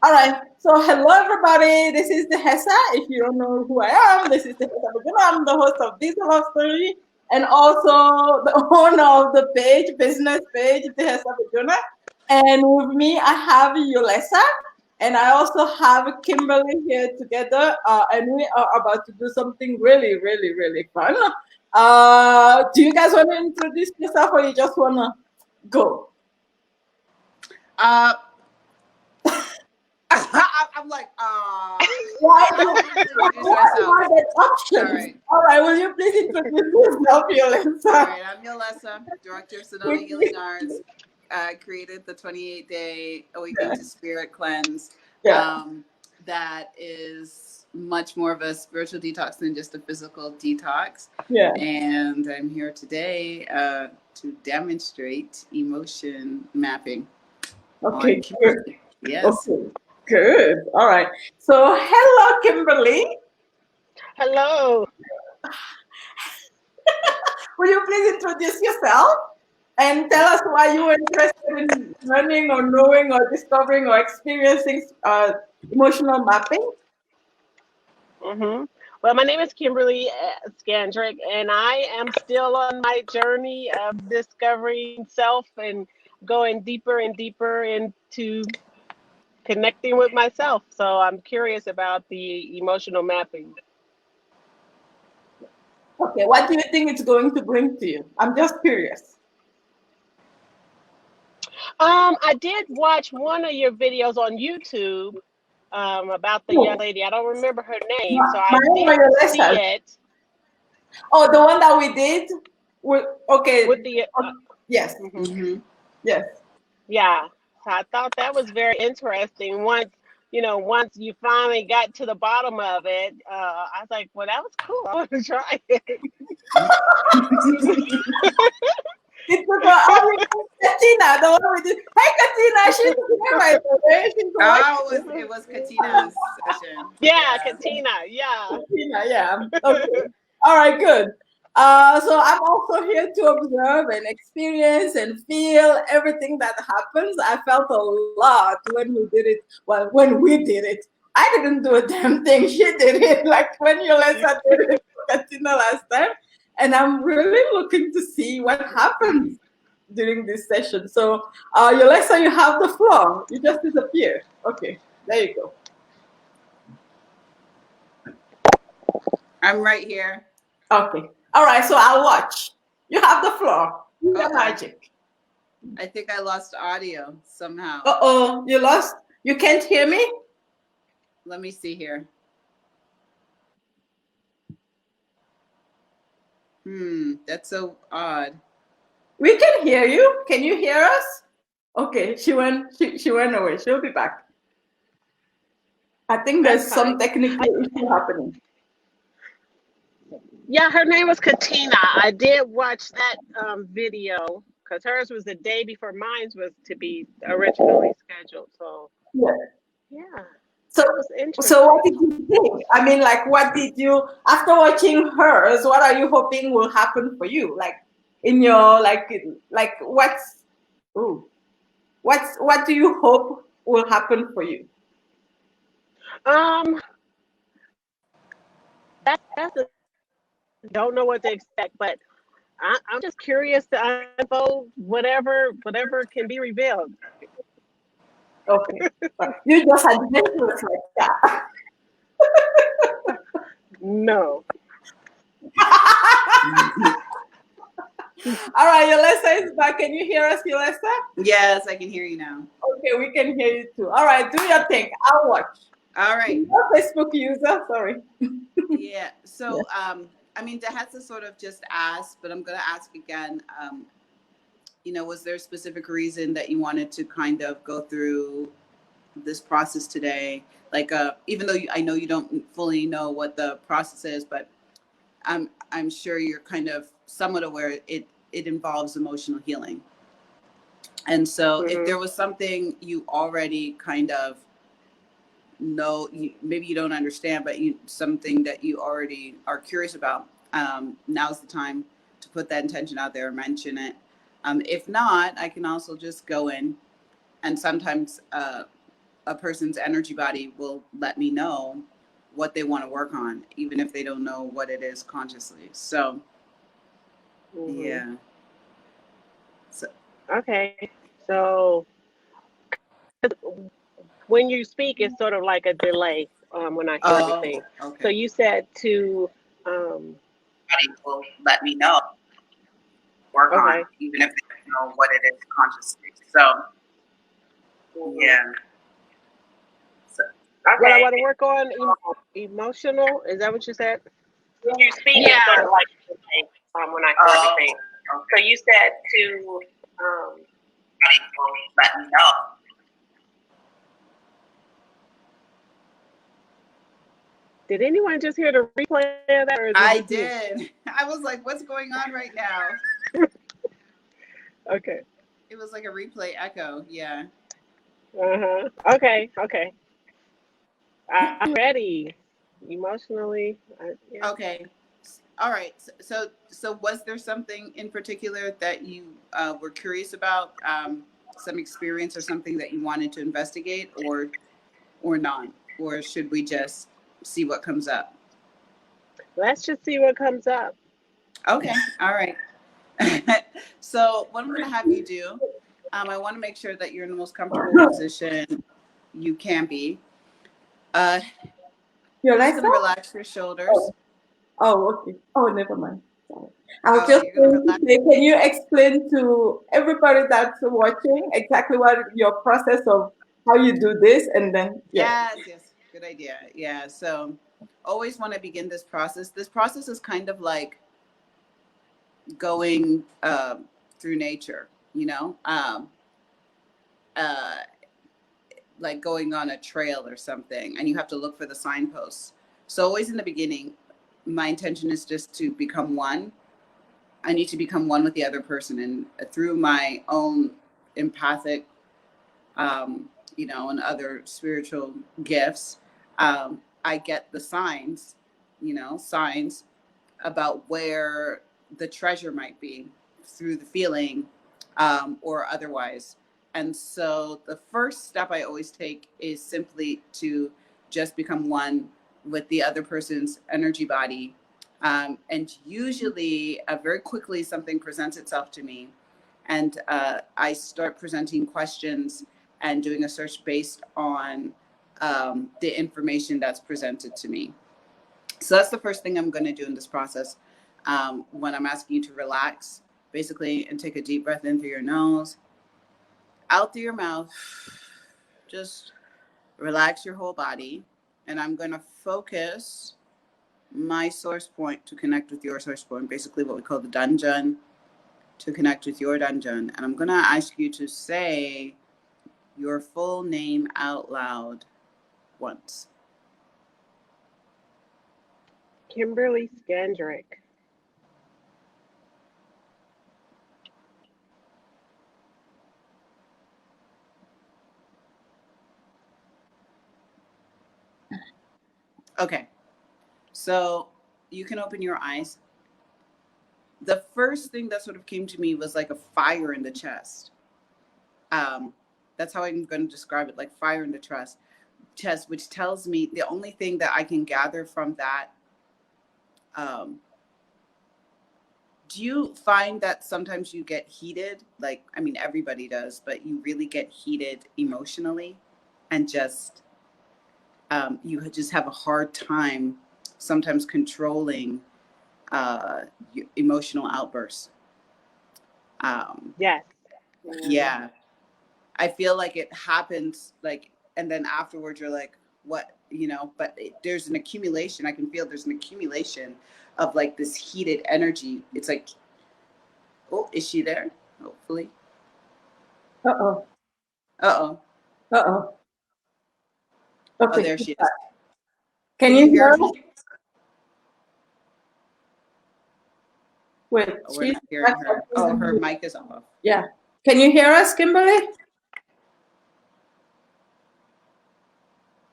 All right. So hello everybody. This is the Hessa. If you don't know who I am, this is the Hessa Bajuna. I'm the host of This Love Story and also the owner of the business page, the Hessa Bajuna. And with me, I have Yolessa, and I also have Kimberly here together. And we are about to do something really, really, really fun. Do you guys want to introduce yourself, or you just wanna go? Uh, I'm like, Why I do want to introduce myself. why that All options? right. All right, will you please introduce yourself, All Yolanda? right. I'm Yolessa, Director of Sedona Quickly. Healing Arts. Created the 28-day Awakening Yeah, to Spirit cleanse. yeah. Um, that is much more of a spiritual detox than just a physical detox. Yeah. And I'm here today to demonstrate emotion mapping on Okay, good. Kimberly. Yes. Okay, good. All right. So, hello, Kimberly. Hello. Will you please introduce yourself and tell us why you were interested in learning or knowing or discovering or experiencing emotional mapping? hmm Well, my name is Kimberly Skandrick, and I am still on my journey of discovering self and going deeper and deeper into connecting with myself. So I'm curious about the emotional mapping. Okay, what do you think it's going to bring to you? I'm just curious. I did watch one of your videos on YouTube about the young Oh, lady. I don't remember her name, so I mine or did your see lessons? it Oh, the one that we did? Okay. with the. Yes, Mhm. Mm-hmm. yes. Yeah. So I thought that was very interesting. Once you finally got to the bottom of it, I was like, well, that was cool. I want to try it. It took a, Katina, the one we did. Hey, Katina, she's here, by the way. She's Oh, watching. it was Katina's session. Yeah, Yeah. Katina. Yeah. Katina, yeah. Okay. All right, good. So I'm also here to observe and experience and feel everything that happens. I felt a lot when we did it. Well, when we did it, I didn't do a damn thing. She did it, like when Yolessa did it for Katina last time. And I'm really looking to see what happens during this session. So, Yolessa, you have the floor. You just disappeared. Okay, there you go. I'm right here. Okay. All right, so I'll watch. You have the floor. Do your Uh-oh. magic. I think I lost audio somehow. Uh-oh, you lost? You can't hear me? Let me see here. That's so odd. We can hear you. Can you hear us? Okay, she went away. She'll be back. I think That's there's some fine. technical issue happening. Yeah, her name was Katina. I did watch that video because hers was the day before mine was to be originally scheduled. So, Yeah. yeah, So that was so what interesting. did you think? I mean, like what did you after watching hers, what are you hoping will happen for you? Like in your like what's ooh, what do you hope will happen for you? Um, that's a don't know what to expect, but I'm just curious to unfold whatever can be revealed. Okay. You just adventurous like that. No. All right, Yolessa is back. Can you hear us, Yolessa? Yes, I can hear you now. Okay, we can hear you too. All right, do your thing. I'll watch. All right. No Facebook user, sorry. Yeah. Yeah. So, I mean, Dehesa sort of just asked, but I'm going to ask again. Was there a specific reason that you wanted to kind of go through this process today? Like, even though I know you don't fully know what the process is, but I'm sure you're kind of somewhat aware it involves emotional healing. And so, if hmm there was something you already kind of know, maybe you don't understand, but something that you already are curious about, now's the time to put that intention out there and mention it. If not, I can also just go in and sometimes a person's energy body will let me know what they want to work on, even if they don't know what it is consciously. So, yeah. So, Okay. So when you speak, it's sort of like a delay when I hear everything. oh, So okay. you said to, um, Body will let me know, work on, okay. even if they don't know what it is consciously. So, yeah. So, What I okay. want to work on, emotional. Is that what you said? When you speak, Yeah. it's sort of like a delay when I hear everything. Okay. So you said to body will let me know. Did anyone just hear the replay of that, or is it I just me? did. I was like, what's going on right now? Okay. It was like a replay echo. Yeah. Okay. Okay. I'm ready. Emotionally. Yeah. Okay. All right. So was there something in particular that you were curious about, some experience or something that you wanted to investigate, or not, or should we just see what comes up? Let's just see what comes up. Okay. All right. So what I'm going to have you do, I want to make sure that you're in the most comfortable position you can be. You're just going Yolessa? to relax your shoulders. Oh, okay. Oh, never mind. Sorry. I was Oh, just you're going to going to relax. say, can you explain to everybody that's watching exactly what your process of how you do this, and then Yes, yes. Good idea. Yeah. So always want to begin this process. This process is kind of like going through nature, uh, like going on a trail or something, and you have to look for the signposts. So always in the beginning, my intention is just to become one. I need to become one with the other person, and through my own empathic, and other spiritual gifts, I get the signs about where the treasure might be through the feeling, or otherwise. And so the first step I always take is simply to just become one with the other person's energy body. And usually, very quickly, something presents itself to me. And I start presenting questions and doing a search based on the information that's presented to me. So that's the first thing I'm going to do in this process. When I'm asking you to relax, basically, and take a deep breath in through your nose, out through your mouth, just relax your whole body. And I'm going to focus my source point to connect with your source point, basically what we call the dungeon, to connect with your dungeon. And I'm going to ask you to say your full name out loud once. Kimberly Skandrick. Okay. So you can open your eyes. The first thing that sort of came to me was like a fire in the chest. Um, that's how I'm going to describe it, like fire in the chest, which tells me the only thing that I can gather from that. Do you find that sometimes you get heated? Like, I mean, everybody does, but you really get heated emotionally, and just you just have a hard time sometimes controlling emotional outbursts. Yes. Yeah, I feel like it happens, like, and then afterwards you're like, what, but there's an accumulation. I can feel there's an accumulation of like this heated energy. It's like, oh, is she there? Hopefully. Uh-oh. Uh-oh. Uh-oh. Oh, Okay. there she is. Can Can you you hear hear me? us? Wait, Oh, we're not hearing her. Oh, her mic is off. Yeah. Can you hear us, Kimberly?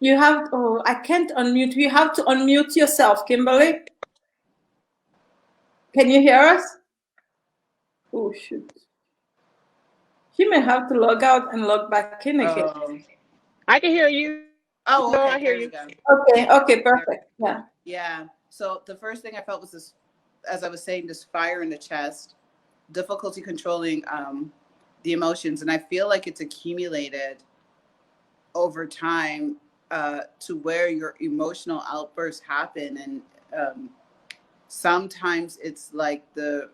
You have, oh, I can't unmute. You have to unmute yourself, Kimberly. Can you hear us? Oh, shoot. She may have to log out and log back in again. Oh, I can hear you. No, Oh, I okay. hear There you. we go. Okay, okay, There. perfect. Yeah. Yeah. So the first thing I felt was this, as I was saying, this fire in the chest, difficulty controlling the emotions, and I feel like it's accumulated over time to where your emotional outbursts happen, and sometimes it's like the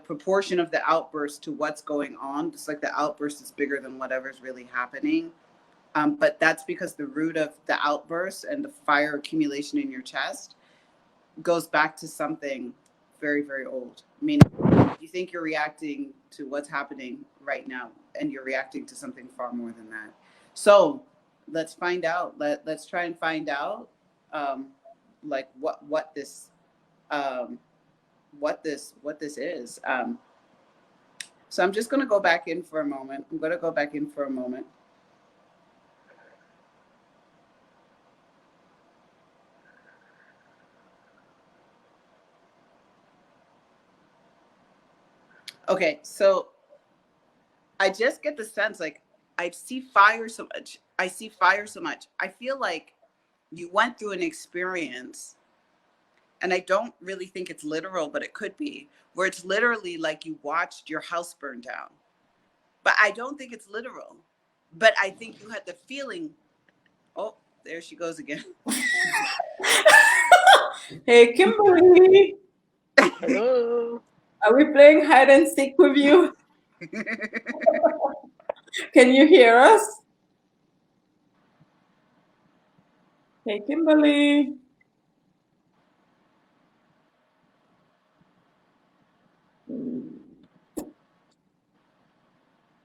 proportion of the outburst to what's going on. It's like the outburst is bigger than whatever's really happening. But that's because the root of the outburst and the fire accumulation in your chest goes back to something very, very old. I mean, you think you're reacting to what's happening right now, and you're reacting to something far more than that. So let's find out. Let's try and find out, like um, what this is. So I'm just going to go back in for a moment. I'm going to go back in for a moment. Okay, so I just get the sense like I see fire so much. I see fire so much. I feel like you went through an experience, and I don't really think it's literal, but it could be, where it's literally like you watched your house burn down. But I don't think it's literal. But I think you had the feeling. Oh, there she goes again. Hey, Kimberly, Hello. are we playing hide and seek with you? Can you hear us? Hey, Kimberly.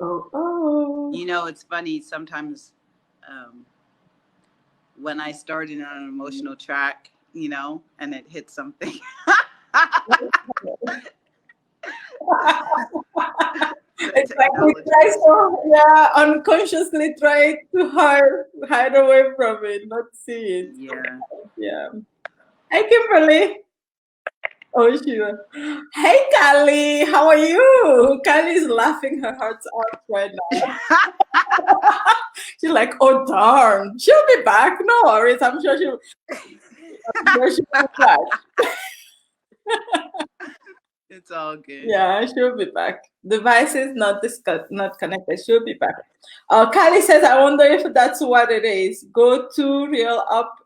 Oh, oh. You know, it's funny sometimes um, when I start in on an emotional track, you know, and it hits something. The It's like we technology try is so, yeah, unconsciously try to hide away from it, not see it. yeah. Yeah. Hey, Kimberly. Oh, Sheila. Hey, Kali. How are you? Kali's laughing her heart out right now. She's like, oh, darn. She'll be back. No worries. I'm sure she'll be back. It's all good. Yeah, she'll be back. Device is not connected. She'll be back. Kylie says, I wonder if that's what it is. Go to real up.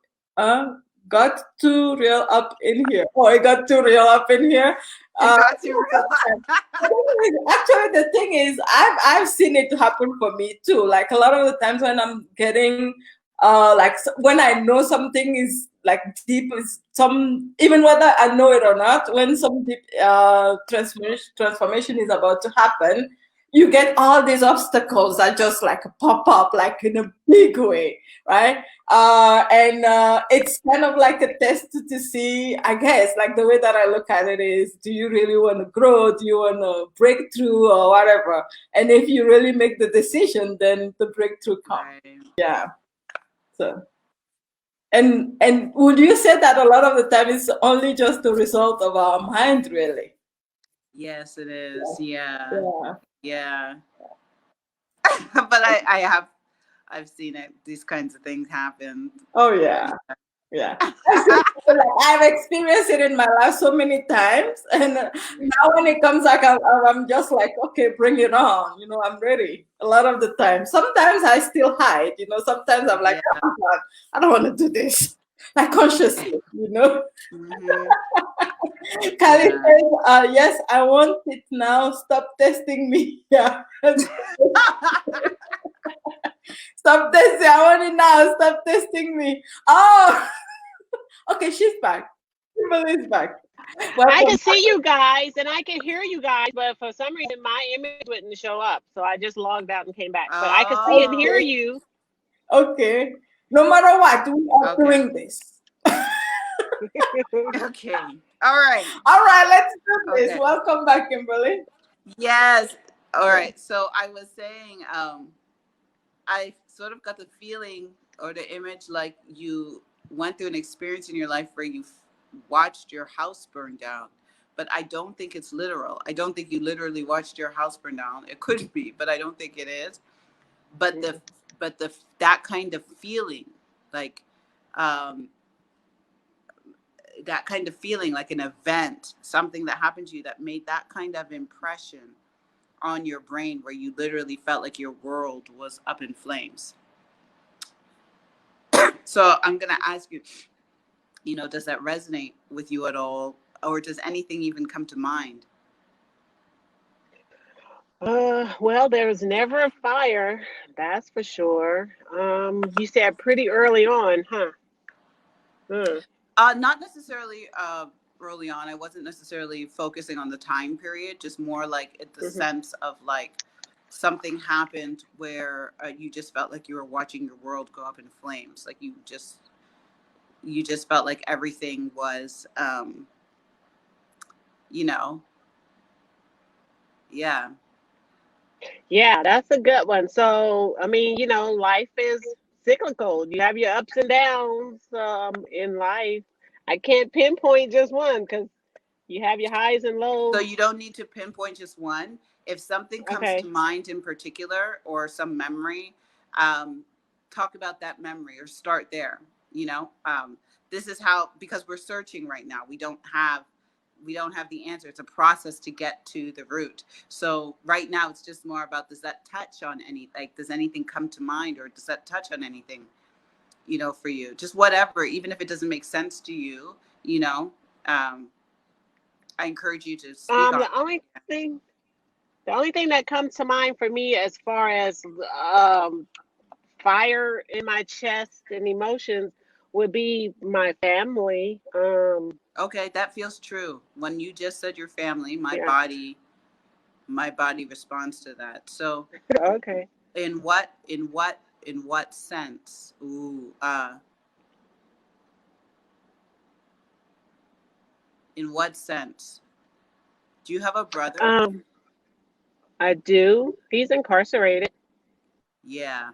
Got too real up in here. Oh, it got too real up in here. It Uh, got too real. Actually, the thing is, I've seen it happen for me too. Like a lot of the times when I'm getting, when I know something is like deep, is some even whether I know it or not. When some deep transformation is about to happen, you get all these obstacles that just like pop up like in a big way, right? And it's kind of like a test to see, I guess, like the way that I look at it is, do you really want to grow? Do you want to break through or whatever? And if you really make the decision, then the breakthrough comes. Right. Yeah. So, and would you say that a lot of the time it's only just the result of our mind, really? Yes, it is. Yeah. Yeah. Yeah. But I've seen it. These kinds of things happen. Oh, yeah. Yeah. I've experienced it in my life so many times. And now when it comes back, I'm just like, okay, bring it on. You know, I'm ready a lot of the time. Sometimes I still hide, you know, sometimes I'm like, Yeah. oh, God, I don't want to do this. Like consciously, you know. Mhm. Kali Yeah. says, yes, I want it now. Stop testing me. Yeah. Stop testing. I want it now. Stop testing me. Oh, okay, she's back. Kimberly's back. I Welcome. can see you guys and I can hear you guys, but for some reason my image wouldn't show up. So I just logged out and came back. But I can see and hear Oh. you. Okay. No matter what, we are Okay. doing this. Okay. All right. All right, let's do this. Okay. Welcome back, Kimberly. Yes. All right. So I was saying, I sort of got the feeling or the image like you went through an experience in your life where you watched your house burn down. But I don't think it's literal. I don't think you literally watched your house burn down. It could be, but I don't think it is. But but that kind of feeling, like um, that kind of feeling, like an event, something that happened to you that made that kind of impression on your brain, where you literally felt like your world was up in flames. So I'm gonna ask you, does that resonate with you at all, or does anything even come to mind? Well, there was never a fire, that's for sure. You said pretty early on, huh? Hmm. Not necessarily early on. I wasn't necessarily focusing on the time period, just more like the Hmm. sense of like something happened where you just felt like you were watching your world go up in flames. Like you just felt like everything was, you know, yeah. Yeah, that's a good one. So, I mean, life is cyclical. You have your ups and downs in life. I can't pinpoint just one because you have your highs and So lows. you don't need to pinpoint just one. If something comes to Okay. mind in particular, or some memory, um, talk about that memory or start there. This is how, because we're searching right now. We don't have the answer. It's a process to get to the root. So right now it's just more about, does that touch on does anything come to mind, or does that touch on anything, for you? Just whatever, even if it doesn't make sense to you, um, I encourage you to speak Um, on the it. only thing, the only thing that comes to mind for me as far as um, fire in my chest and emotions would be my family. Okay, that feels true. When you just said your family, my Yeah. body my body responds to that. So Okay. in what sense? Ooh, in what sense? Do you have a brother? Um, I do. He's incarcerated. Yeah.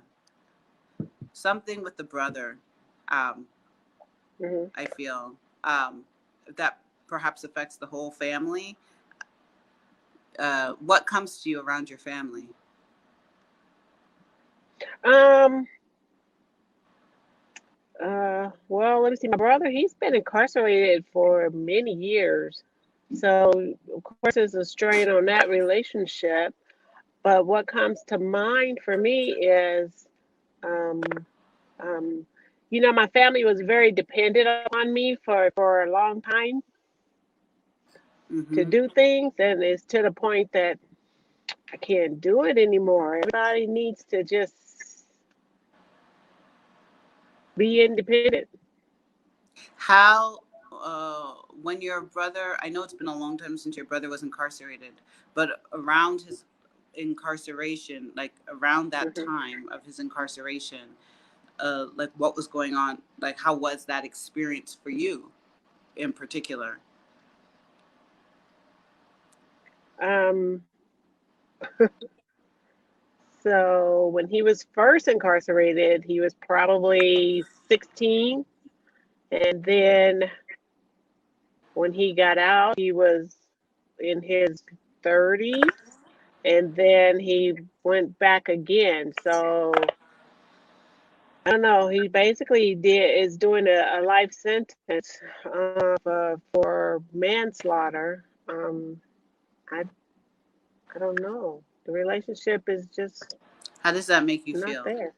Something with the brother. Um, Hmm. I feel that perhaps affects the whole family. What comes to you around your family? Um, well, let me see. My brother, he's been incarcerated for many years. So, of course, there's a strain on that relationship. But what comes to mind for me is, um, um, my family was very dependent on me for a long time to Mm-hmm. do things. And it's to the point that I can't do it anymore. Everybody needs to just be independent. How, when your brother, I know it's been a long time since your brother was incarcerated, but around his incarceration, like around that Hmm. time of his incarceration, like what was going on? Like, how was that experience for you in particular? Um, So when he was first incarcerated, he was probably 16. And then when he got out, he was in his 30s. And then he went back again. So I don't know. He basically is doing a life sentence for manslaughter. I I don't know. The relationship is just How does that make you not feel? there.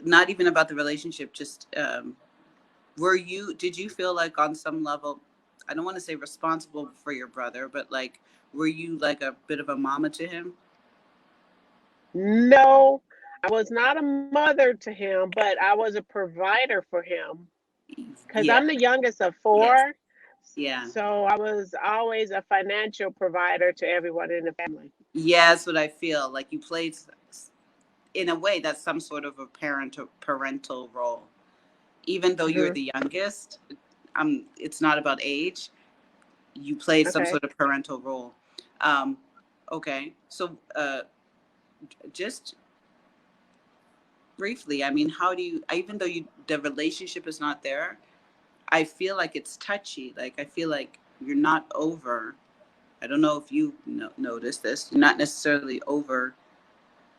Not even about the relationship, just did you feel like on some level, I don't want to say responsible for your brother, but like, were you like a bit of a mama to him? No, I was not a mother to him, but I was a provider for him because Yeah. I'm the youngest of Yes. four. Yeah. So I was always a financial provider to everyone in the family. Yeah, that's what I feel. Like you played, in a way, that's some sort of a parental role. Even though you're Hmm. the youngest, it's not about age. You played some Okay. sort of parental role. Um, okay, so just briefly, I mean, how do you? Even though the relationship is not there, I feel like it's touchy. Like I feel like you're not over. I don't know if you noticed this. You're not necessarily over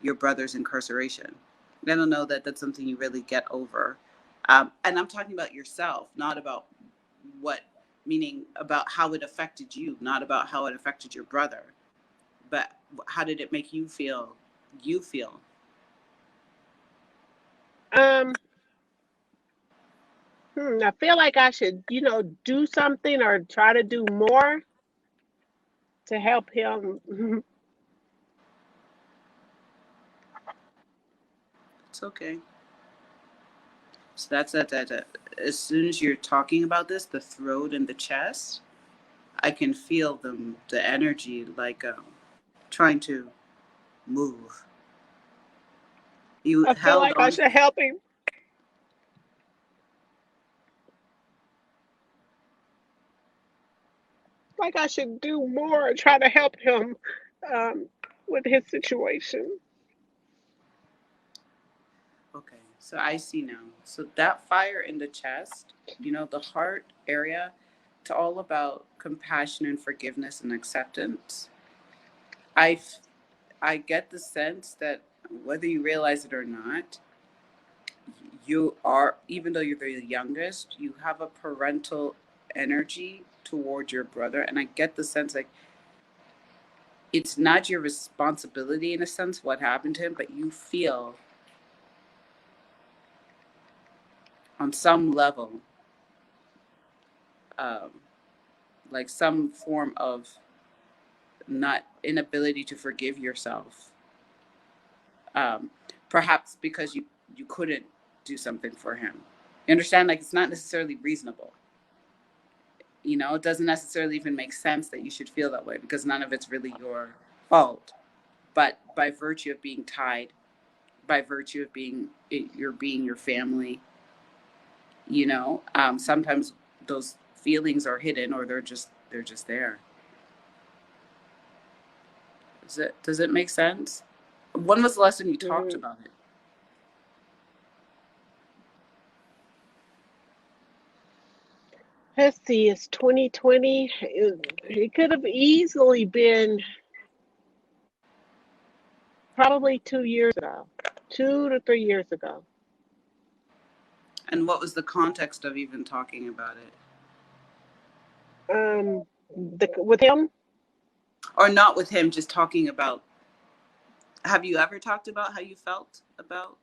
your brother's incarceration. I don't know that that's something you really get over. And I'm talking about yourself, not about what, meaning about how it affected you, not about how it affected your brother, but how did it make you feel? You feel. Um, I feel like I should, do something or try to do more to help him. It's okay. So that's that. As soon as you're talking about this, the throat and the chest, I can feel the energy like trying to move. You I feel held like I on. should help him. Like I should do more, try to help him um, with his situation. Okay, so I see now. So that fire in the chest, the heart area, it's all about compassion and forgiveness and acceptance. I, I get the sense that whether you realize it or not, you are, even though you're the youngest, you have a parental energy toward your brother. And I get the sense like it's not your responsibility in a sense what happened to him, but you feel on some level um, like some form of not inability to forgive yourself, um, perhaps because you couldn't do something for him. You understand? Like it's not necessarily reasonable. It doesn't necessarily even make sense that you should feel that way because none of it's really your fault. But by virtue of being tied, by virtue of being your family, sometimes those feelings are hidden or they're just there. Does it make sense? When was the last time you talked Mhm. about it? Let's see, it's 2020. It could have easily been probably 2 years ago, 2 to 3 years ago. And what was the context of even talking about it? With him, Or not with him, just talking about, have you ever talked about how you felt about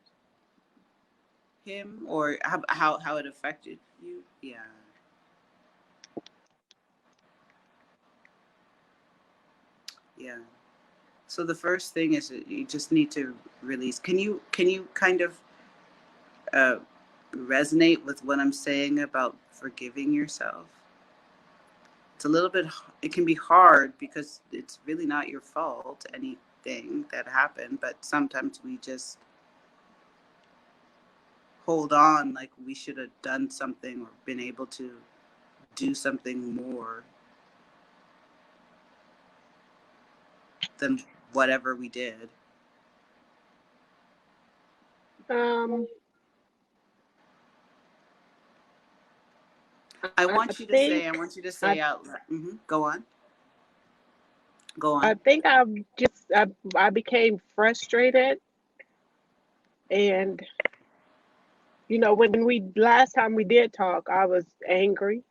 him or how it affected you? Yeah. Yeah. So the first thing is that you just need to release. Can you kind of uh, resonate with what I'm saying about forgiving yourself? It's a little bit. It can be hard because it's really not your fault. Anything that happened, but sometimes we just hold on like we should have done something or been able to do something more than whatever we did. um, I I want you to say. think I want you to I say out loud. Go on. Go I on. think I became frustrated, and when we last time we did talk, I was angry.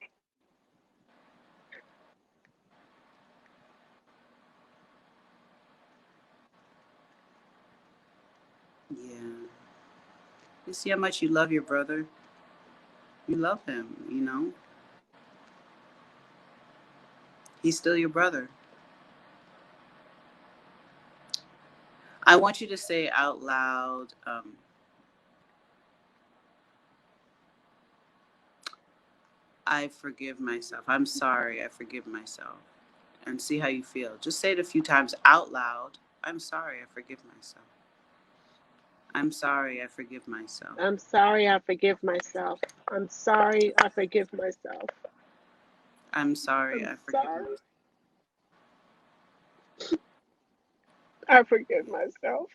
Yeah. You see how much you love your brother. You love him. He's still your brother. I want you to say out loud. I forgive myself. I'm sorry. I forgive myself. And see how you feel. Just say it a few times out loud. I'm sorry. I forgive myself. I'm sorry. I forgive myself. I'm sorry, I forgive myself. I'm sorry, I forgive myself. I'm sorry. I'm I forgive sorry, myself. I forgive myself.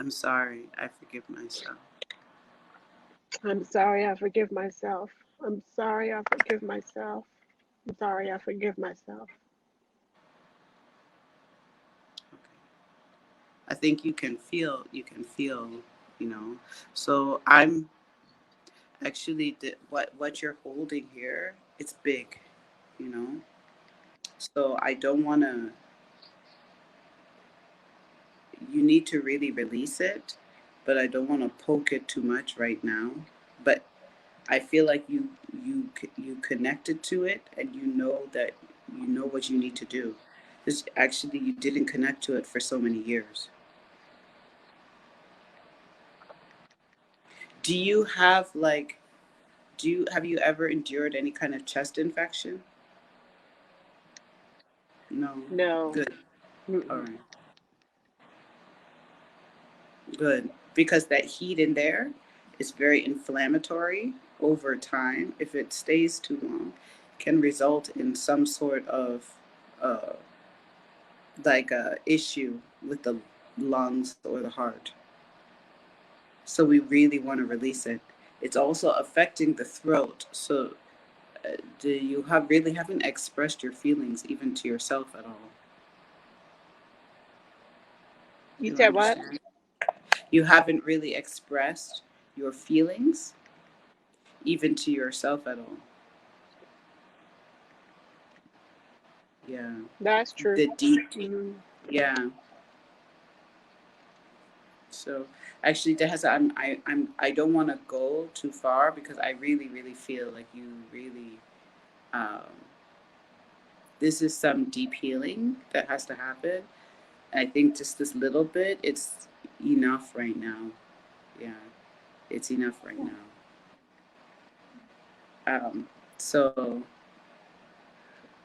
I'm sorry. I forgive myself. I'm sorry, I forgive myself. I'm sorry, I forgive myself. I'm sorry, I forgive myself. I think you can feel, you know. So I'm actually what you're holding here, it's big, you know. So I don't want to, you need to really release it, but I don't want to poke it too much right now. But I feel like you connected to it, and you know that you know what you need to do. This actually, you didn't connect to it for so many years. Do you have like, have you ever endured any kind of chest infection? No. No. Good. All Mm-mm. right. Good. Because that heat in there is very inflammatory over time. If it stays too long, can result in some sort of uh, like a issue with the lungs or the heart. So we really want to release it. It's also affecting the throat. So do you have really haven't expressed your feelings even to yourself at all? You You said what? understand? You haven't really expressed your feelings even to yourself at all. Yeah. That's true. The deep, Mm-hmm. yeah. So actually, Dehasa, I don't want to go too far because I really, really feel like you really, um, this is some deep healing that has to happen. I think just this little bit, it's enough right now. Yeah, it's enough right now. So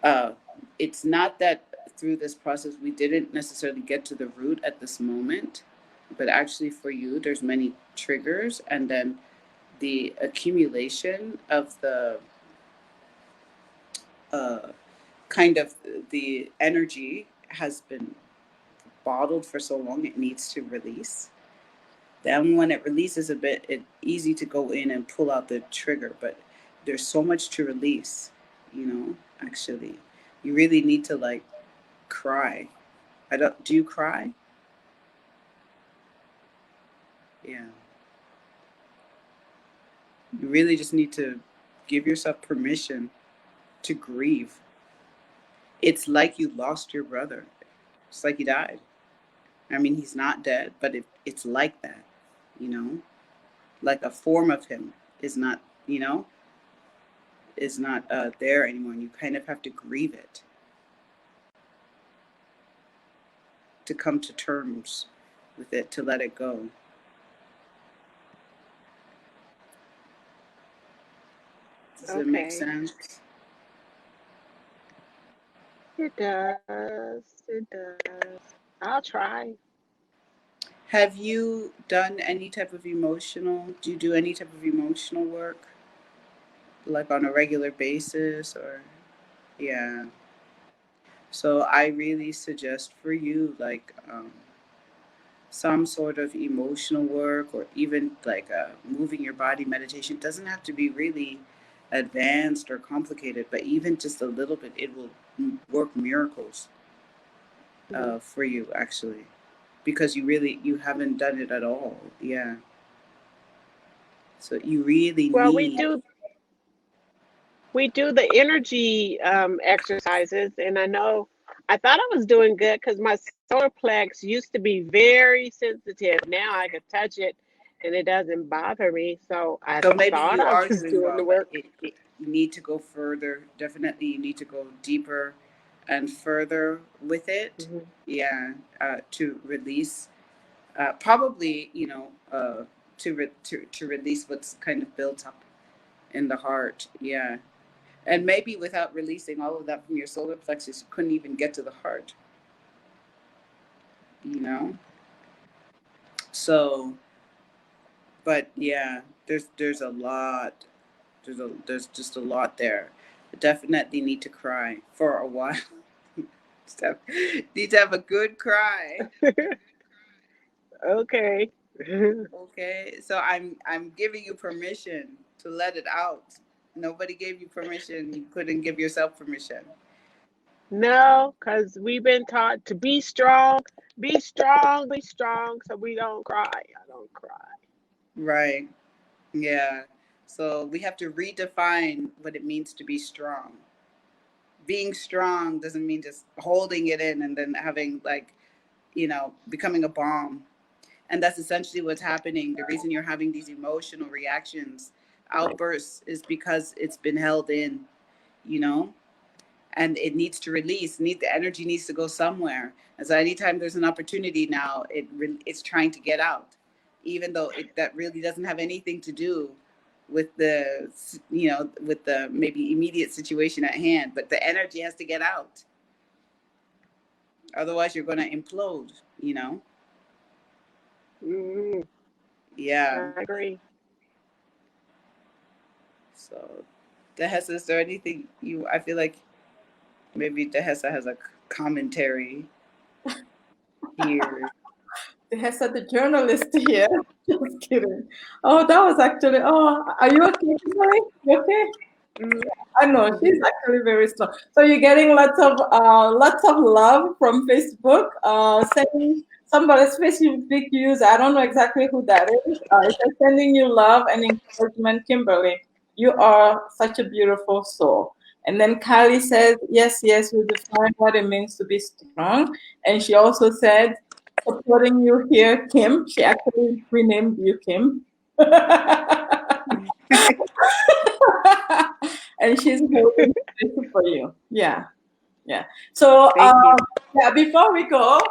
uh, it's not that through this process we didn't necessarily get to the root at this moment, but actually for you, there's many triggers, and then the accumulation of the uh, kind of the energy has been bottled for so long it needs to release. Then when it releases a bit, it's easy to go in and pull out the trigger, but there's so much to release, you know, actually. You really need to like cry. I don't, do you cry? Yeah. You really just need to give yourself permission to grieve. It's like you lost your brother. It's like he died. I mean, he's not dead, but it's like that, you know? Like a form of him is not, you know, is not there anymore. And you kind of have to grieve it to come to terms with it, to let it go. Does it make Okay. sense? It does. It does. I'll try. Have you done any type of emotional, do you do any type of emotional work, like on a regular basis or, yeah. So I really suggest for you, like, some sort of emotional work or even like moving your body meditation. It doesn't have to be really advanced or complicated, but even just a little bit, it will work miracles Mm-hmm. for you actually, because you haven't done it at all. Yeah. So you really Well, need. we do the energy exercises, and I thought I was doing good because my solar plex used to be very sensitive. Now I can touch it, and it doesn't bother me. So I So maybe thought you I are was doing doing well, the but work. you need to go further. Definitely, you need to go deeper and further with it. Hmm. Yeah, to release, probably, to release what's kind of built up in the heart. Yeah, and maybe without releasing all of that from your solar plexus, you couldn't even get to the heart. You know, so but yeah, there's a lot. There's just a lot there. Definitely need to cry for a while. Just have, need to have a good cry. Okay. Okay, so I'm giving you permission to let it out. Nobody gave you permission. You couldn't give yourself permission. No, because we've been taught to be strong, be strong, be strong, so we don't cry. I don't cry. Right. Yeah. So we have to redefine what it means to be strong. Being strong doesn't mean just holding it in and then having like, becoming a bomb. And that's essentially what's happening. The reason you're having these emotional reactions, outbursts, is because it's been held in, you know, and it needs to release. The energy needs to go somewhere. And so anytime there's an opportunity now, it's trying to get out, even though that really doesn't have anything to do with the maybe immediate situation at hand. But the energy has to get out. Otherwise, you're going to implode. Mm, Yeah. I agree. So, Dehesa, is there anything I feel like maybe Dehesa has a commentary here. They have said the journalist here. Just kidding. Oh, that was actually. Oh, are you okay, Kimberly? You okay? Mm, I know she's actually very strong. So you're getting lots of love from Facebook. Sending somebody specific user. I don't know exactly who that is. It's just sending you love and encouragement, Kimberly. You are such a beautiful soul. And then Kylie says, yes, yes, we define what it means to be strong. And she also said, supporting you here, Kim. She actually renamed you Kim. And she's holding space for you. Yeah, yeah. So, thank you. yeah, before we go,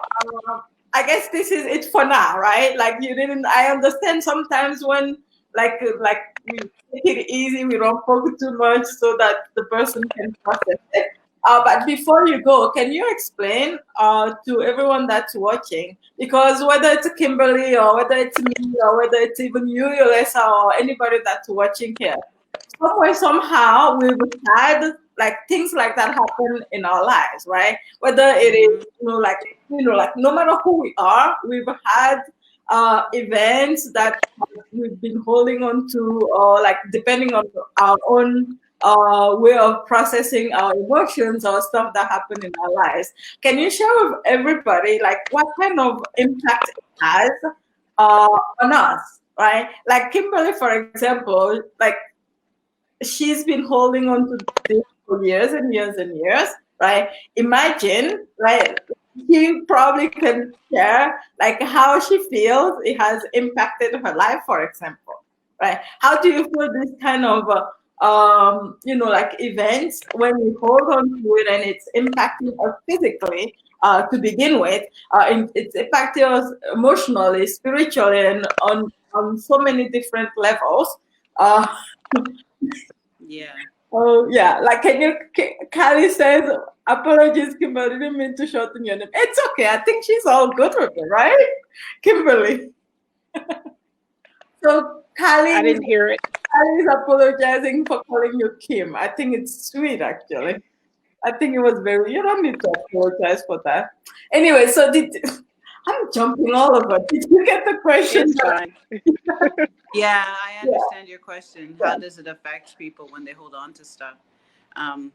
I guess this is it for now, right? Like you didn't. I understand sometimes when like we take it easy, we don't focus too much, so that the person can process it. But before you go, can you explain to everyone that's watching, because whether it's Kimberly or whether it's me or whether it's even you, Yolessa, or anybody that's watching here, some way somehow we've had like things like that happen in our lives, right? Whether it is like no matter who we are, we've had events that we've been holding on to, or like depending on our own way of processing our emotions or stuff that happened in our lives. Can you share with everybody like what kind of impact it has on us, right? Like Kimberly, for example, like she's been holding on to this for years and years and years, right? Imagine, right? She probably can share like how she feels it has impacted her life, for example, right? How do you feel this kind of like events when you hold on to it and it's impacting us physically to begin with, it's impacting us emotionally, spiritually, and on so many different levels. Uh, Yeah. Oh yeah, like can you? Callie says, "Apologies, Kimberly. Didn't mean to shorten your name. It's okay. I think she's all good with it, right, Kimberly?" So I didn't hear it. Callie is apologizing for calling you Kim. I think it's sweet, actually. I think it was very. You don't need to apologize for that. Anyway, so I'm jumping all over. Did you get the question? It's fine. Yeah, I Yeah. understand your question. How does it affect people when they hold on to stuff? Um,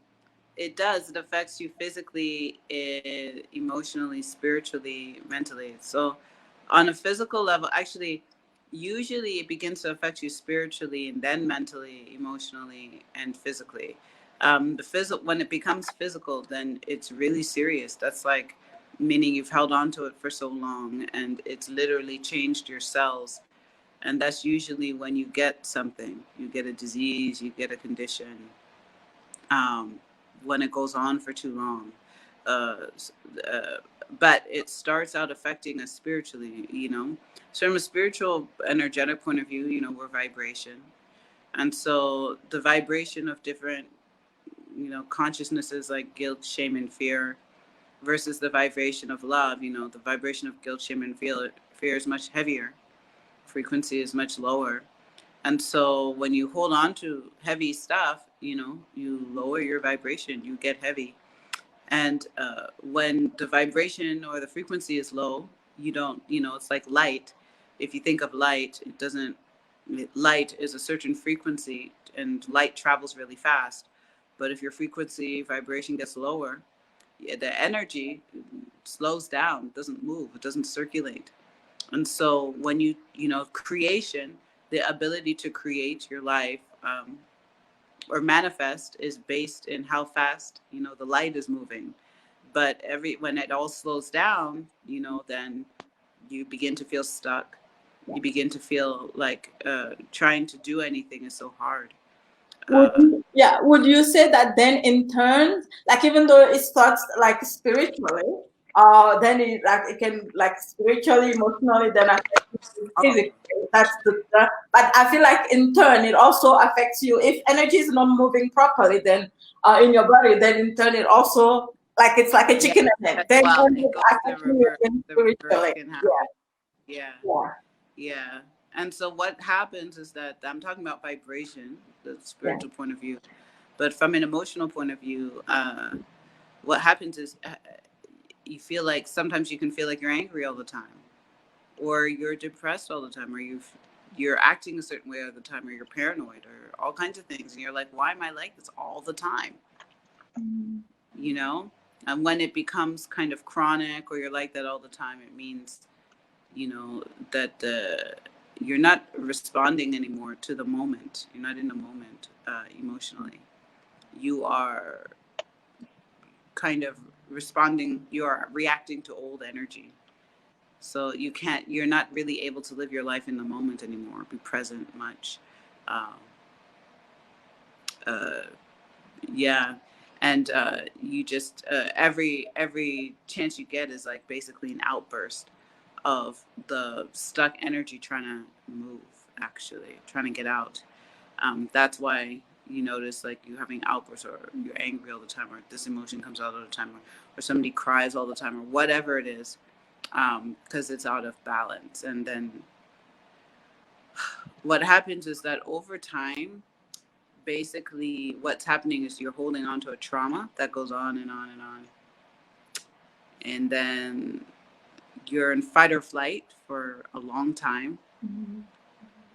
it does. It affects you physically, emotionally, spiritually, mentally. So, on a physical level, actually, usually it begins to affect you spiritually and then mentally, emotionally, and physically. The physical, when it becomes physical, then it's really serious. That's like meaning you've held on to it for so long and it's literally changed your cells. And that's usually when you get something, you get a disease, you get a condition, um, when it goes on for too long. Uh, uh, but it starts out affecting us spiritually. So from a spiritual, energetic point of view, we're vibration. And so the vibration of different, consciousnesses like guilt, shame, and fear versus the vibration of love, the vibration of guilt, shame, and fear is much heavier. Frequency is much lower. And so when you hold on to heavy stuff, you lower your vibration, you get heavy. And when the vibration or the frequency is low, you don't, it's like light. If you think of light, it doesn't, Light is a certain frequency, and light travels really fast. But if your frequency vibration gets lower, the energy slows down, doesn't move, it doesn't circulate. And so when creation, the ability to create your life, or manifest, is based in how fast the light is moving. But when it all slows down, then you begin to feel stuck. You begin to feel like trying to do anything is so hard. Would you say that then in turn, like even though it starts like spiritually, then it can like spiritually, emotionally, then affect you physically. But I feel like in turn it also affects you if energy is not moving properly. Then in your body, then in turn it also like it's like a chicken and egg. Then Well, it it goes affects you again the reverse spiritually. can happen. Yeah. Yeah. Yeah. And so what happens is that I'm talking about vibration, the spiritual point of view, but from an emotional point of view, what happens is you feel like sometimes you can feel like you're angry all the time, or you're depressed all the time, or you're acting a certain way all the time, or you're paranoid, or all kinds of things, and you're like, why am I like this all the time? And when it becomes kind of chronic, or you're like that all the time, it means that you're not responding anymore to the moment. You're not in the moment emotionally. You are kind of responding, you are reacting to old energy. So you're not really able to live your life in the moment anymore, be present much. Yeah. And you just, every chance you get is like basically an outburst of the stuck energy trying to move, actually trying to get out. That's why you notice like you having outbursts, or you're angry all the time, or this emotion comes out all the time, or somebody cries all the time, or whatever it is, because it's out of balance. And then what happens is that over time, basically what's happening is you're holding on to a trauma that goes on and on and on. And then you're in fight or flight for a long time.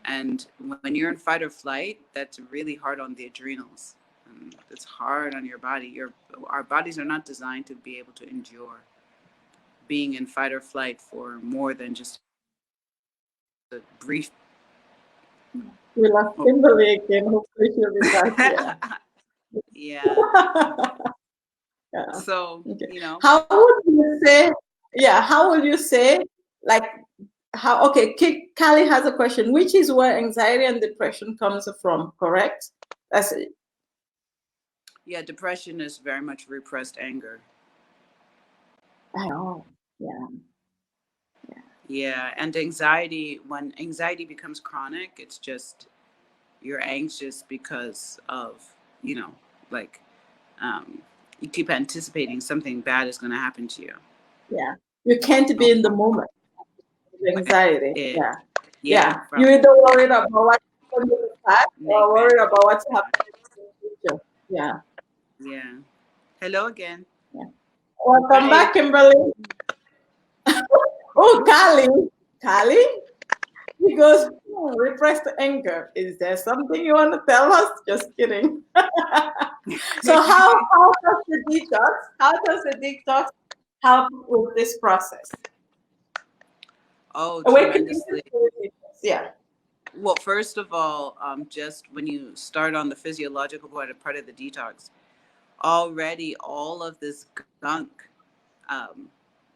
And when you're in fight or flight, that's really hard on the adrenals. And it's hard on your body. Our bodies are not designed to be able to endure being in fight or flight for more than just a brief. We lost Kimberly again. Hopefully she'll be back. Yeah. So, how would you say, how would you say, like, okay, Callie has a question, which is where anxiety and depression comes from, correct? That's it. Yeah, depression is very much repressed anger. Oh, Yeah, and anxiety, when anxiety becomes chronic, it's just you're anxious because of, like, you keep anticipating something bad is going to happen to you. Yeah, you can't be in the moment. Anxiety. Yeah. You either worried about what happened in the past, or worried about what's happening in the future. Yeah. Hello again. Yeah. Welcome back, Kimberly. Oh, Callie. He goes, repressed anger. Is there something you want to tell us? Just kidding. So how does the detox help with this process? Oh, tremendously. Yeah. Well, first of all, just when you start on the physiological part of the detox, already all of this gunk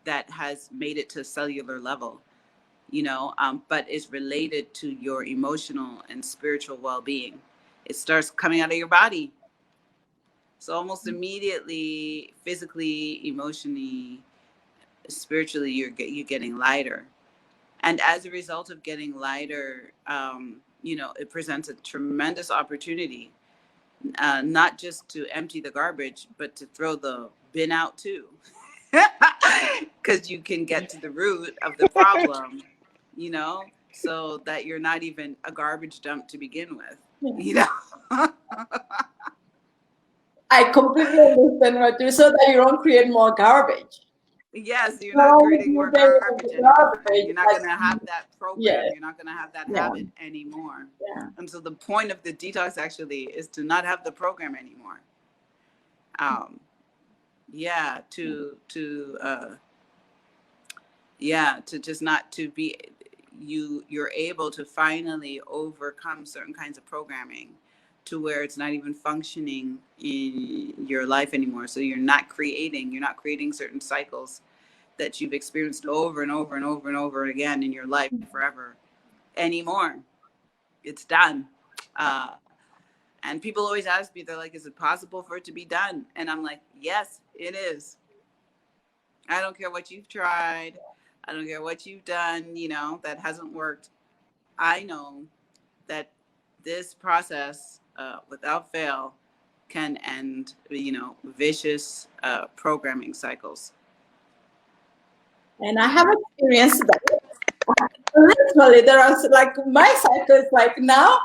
that has made it to cellular level, but is related to your emotional and spiritual well-being. It starts coming out of your body. So almost immediately, physically, emotionally, spiritually, you're getting lighter. And as a result of getting lighter, it presents a tremendous opportunity, not just to empty the garbage, but to throw the bin out too. Because you can get to the root of the problem, so that you're not even a garbage dump to begin with, I completely understand what you, so that you don't create more garbage. Yes, you're not Throw creating you more there in garbage the anymore. garbage. You're not Like, going to have that program. yeah, You're not going to have that yeah, habit anymore. yeah. And so the point of the detox actually is to not have the program anymore. Um, yeah, to just not to be you're able to finally overcome certain kinds of programming to where it's not even functioning in your life anymore. So you're not creating certain cycles that you've experienced over and over and over and over again in your life forever anymore. It's done. Uh, and people always ask me, they're like, is it possible for it to be done? And I'm like, yes, it is. I don't care what you've tried. I don't care what you've done, that hasn't worked. I know that this process, without fail, can end, vicious programming cycles. And I have experienced that. Literally, there are like my cycle is like now.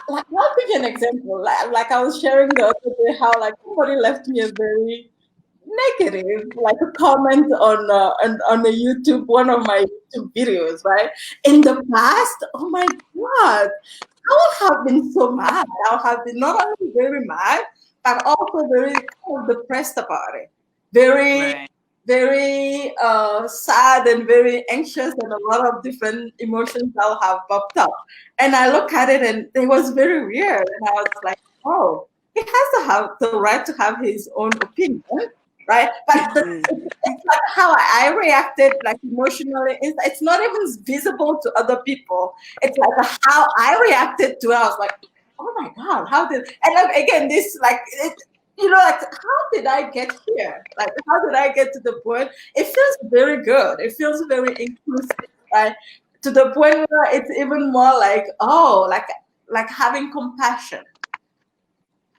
Like, I'll give you an example. Like I was sharing the other day how like somebody left me a very negative like a comment on the YouTube, one of my YouTube videos, right? In the past, oh my god, I would have been so mad. I would have been not only very mad, but also very kind of depressed about it. Very, Right. very sad and very anxious, and a lot of different emotions I'll have popped up. And I look at it, and it was very weird. And I was like, oh, he has to have the right to have his own opinion, right? But it's like how I reacted, like emotionally. It's not even visible to other people. It's like how I reacted to it. I was like, oh my god, how did? And then again, this like it, like how did I get here? Like how did I get to the point? It feels very good. It feels very inclusive, right? To the point where it's even more like oh, like having compassion for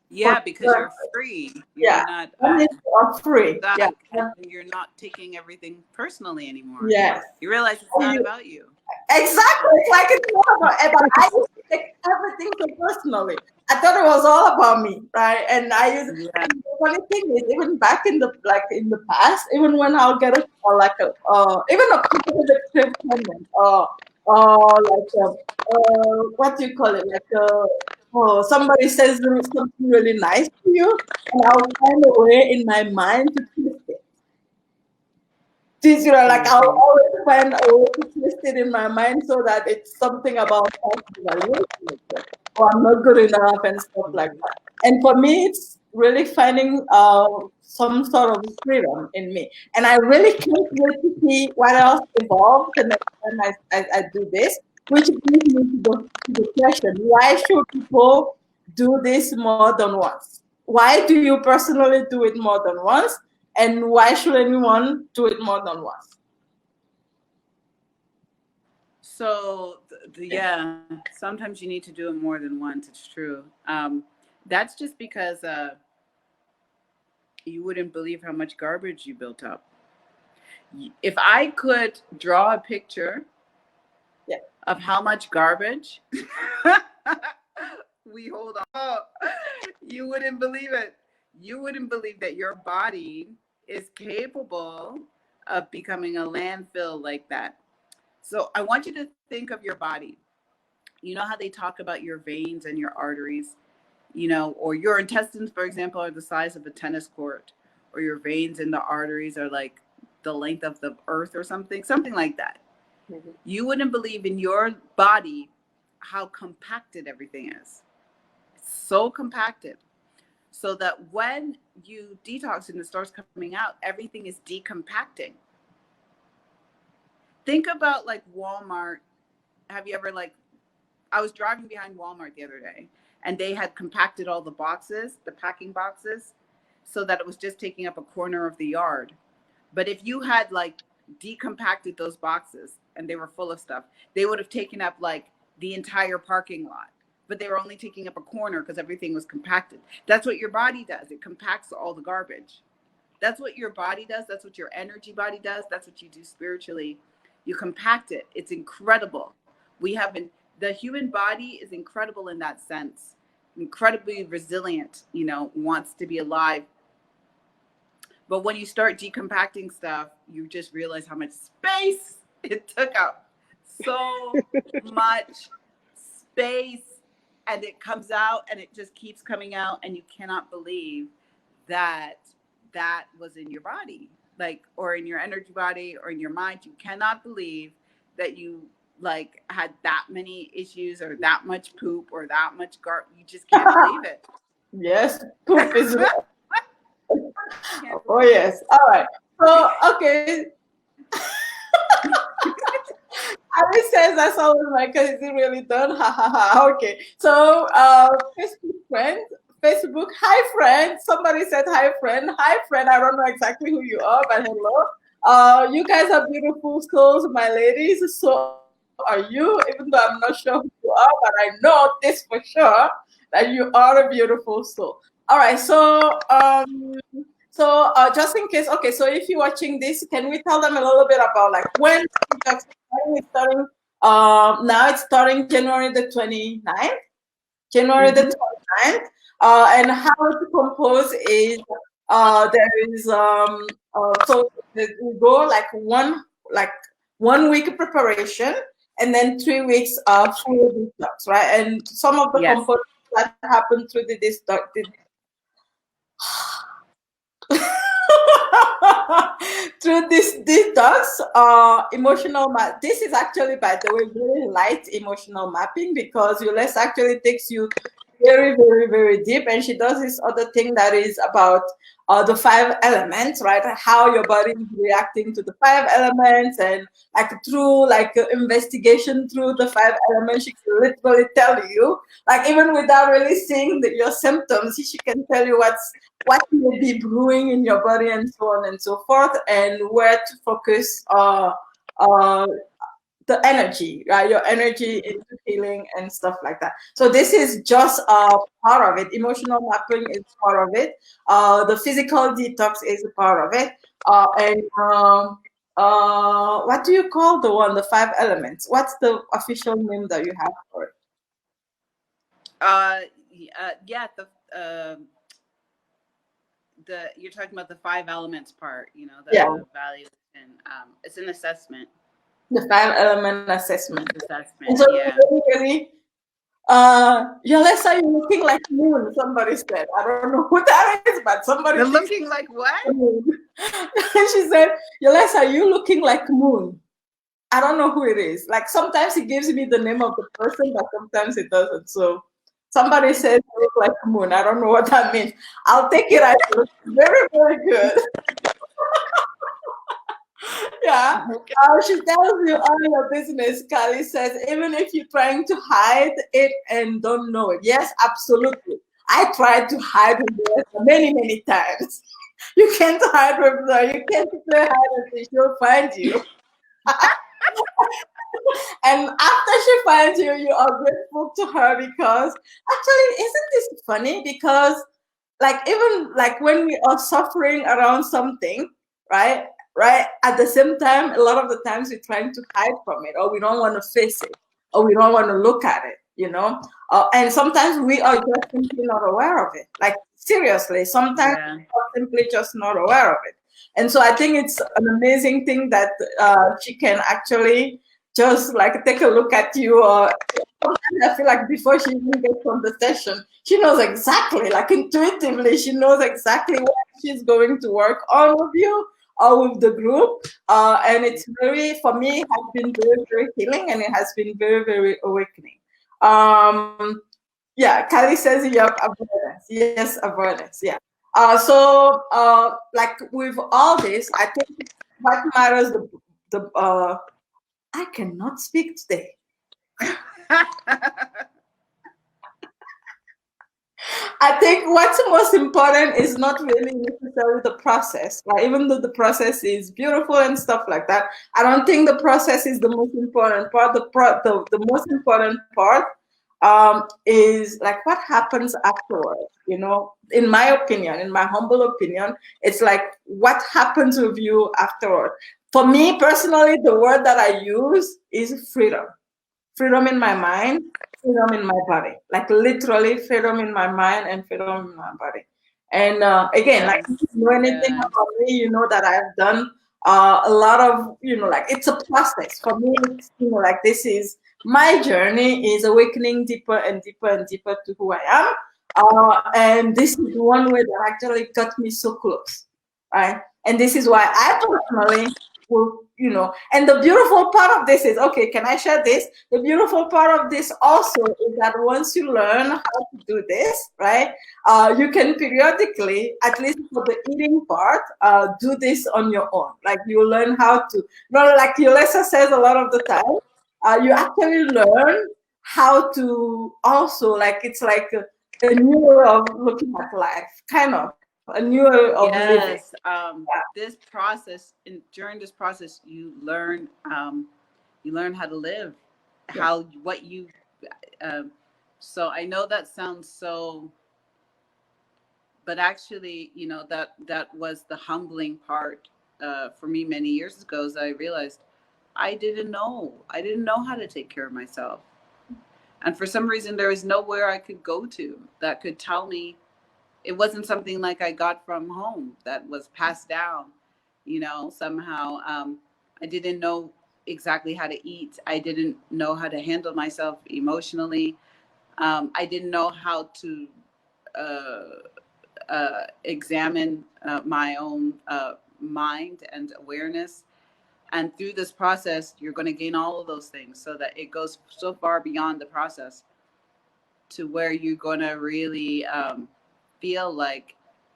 Yeah, because the you're free. You're yeah. not That means you are free. Yeah. stuck, and you're not taking everything personally anymore. Yes. You realize it's not about you. Exactly. It's like it's not about I used to take everything so personally. I thought it was all about me, right? And Yeah. and the funny thing is even back in the past, even when I'll get a or like a even a positive comment or like what do you call it? Like oh somebody says something really nice to you and I'll find a way in my mind to twist it. Like I'll Mhm. always find a way to twist it in my mind so that it's something about self-evaluation, or I'm not good enough and stuff like Mhm. that. And for me, it's really finding some sort of freedom in me. And I really can't wait to see what else evolves the next time I do this, which brings me to the question, why should people do this more than once? Why do you personally do it more than once? And why should anyone do it more than once? So, yeah, sometimes you need to do it more than once. It's true. That's just because you wouldn't believe how much garbage you built up. If I could draw a picture Yeah. of how much garbage we hold on, you wouldn't believe it. You wouldn't believe that your body is capable of becoming a landfill like that. So I want you to think of your body. You know how they talk about your veins and your arteries, or your intestines, for example, are the size of a tennis court, or your veins and the arteries are like the length of the earth or something like that. Mhm. You wouldn't believe in your body how compacted everything is. It's so compacted. So that when you detox and it starts coming out, everything is decompacting. Think about like Walmart. Have you ever like I was driving behind Walmart the other day and they had compacted all the boxes, the packing boxes, so that it was just taking up a corner of the yard. But if you had like decompacted those boxes and they were full of stuff, they would have taken up like the entire parking lot. But they were only taking up a corner because everything was compacted. That's what your body does. It compacts all the garbage. That's what your body does. That's what your energy body does. That's what you do spiritually. You compact it. It's incredible. The human body is incredible in that sense, incredibly resilient, wants to be alive. But when you start decompacting stuff, you just realize how much space it took up. So much space. And it comes out and it just keeps coming out. And you cannot believe that that was in your body, like, or in your energy body or in your mind. You cannot believe that you like had that many issues or that much poop or that much you just can't believe it. Yes, poop is. Can't Oh believe yes. All right. So okay. Ali says that's always my cause is it really done? Ha ha ha. Okay. So Facebook friend. Facebook, hi friend. Somebody said hi friend. Hi friend. I don't know exactly who you are, but hello. You guys are beautiful souls, my ladies. So are you, even though I'm not sure who you are, but I know this for sure that you are a beautiful soul. All right, so just in case, okay, so if you're watching this, can we tell them a little bit about like when it's starting? Now it's starting January the 29th. January the 29th. And how to compose is there is so we go like 1 week preparation and then 3 weeks of full detox, right? And some of the Yes. components that happen through the detox. Through this detox, emotional map. This is actually, by the way, very light emotional mapping because Yolessa actually takes you very, very, very deep, and she does this other thing that is about the 5 elements, right? How your body is reacting to the 5 elements, and like through like investigation through the 5 elements, she can literally tell you, like even without really seeing your symptoms, she can tell you what may be brewing in your body and so on and so forth, and where to focus the energy, right? Your energy into healing and stuff like that. So this is just part of it. Emotional mapping is part of it. The physical detox is a part of it. What do you call the 5 elements? What's the official name that you have for it? Yeah, the you're talking about the 5 elements part, you know, the valuation. It's an assessment. The 5 element assessment. Assessment, So yeah. really, Yolessa, you're looking like moon. Somebody said. I don't know who that is, but somebody. You're looking like what? She said, Yolessa, you looking like moon. I don't know who it is. Like sometimes it gives me the name of the person, but sometimes it doesn't. So somebody says you look like moon. I don't know what that means. I'll take it as very, very good. Yeah. She tells you all your business. Kali says, even if you're trying to hide it and don't know it. Yes, absolutely. I tried to hide it many, many times. You can't hide with her. You can't play hide and seek. She'll find you. And after she finds you, you are grateful to her because actually, isn't this funny? Because like even like when we are suffering around something, right? Right. At the same time, a lot of the times we're trying to hide from it, or we don't want to face it, or we don't want to look at it, you know. And sometimes we are just simply not aware of it. Like seriously, sometimes we are simply just not aware of it. And so I think it's an amazing thing that she can actually just like take a look at you, or sometimes I feel like before she even gets on the session, she knows exactly, like intuitively, she knows exactly what she's going to work on with you or with the group. And it's very, for me, it has been very, very healing, and it has been very, very awakening. Yeah, Kali says, yep, avoidance. Yes, avoidance. Yeah. Like with all this, I think what matters I cannot speak today. I think what's most important is not really necessarily the process, right? Even though the process is beautiful and stuff like that, I don't think the process is the most important part. The most important part is like what happens afterwards. You know, in my opinion, in my humble opinion, it's like what happens with you afterward. For me personally, the word that I use is freedom. Freedom in my mind, freedom in my body. Like literally freedom in my mind and freedom in my body. And again, like if Yes. you know anything Yes. about me, you know that I've done a lot of, like it's a process for me. It's, like this is my journey is awakening deeper and deeper and deeper to who I am. And this is one way that actually got me so close, right? And this is why I personally will, and the beautiful part of this is, okay, can I share this? The beautiful part of this also is that once you learn how to do this, right, you can periodically, at least for the eating part, do this on your own. Like you learn how to, like Yolessa says a lot of the time, you actually learn how to also, like, it's like a new way of looking at life, kind of a new way of living. Yes. Yeah. This process, and during this process, you learn how to live, Yeah. how what you. Um, so I know that sounds so, but actually, that was the humbling part for me many years ago. As I realized, I didn't know how to take care of myself, and for some reason, there was nowhere I could go to that could tell me. It wasn't something like I got from home that was passed down, somehow. I didn't know exactly how to eat. I didn't know how to handle myself emotionally. I didn't know how to uh, examine my own mind and awareness. And through this process, you're going to gain all of those things so that it goes so far beyond the process to where you're going to really feel like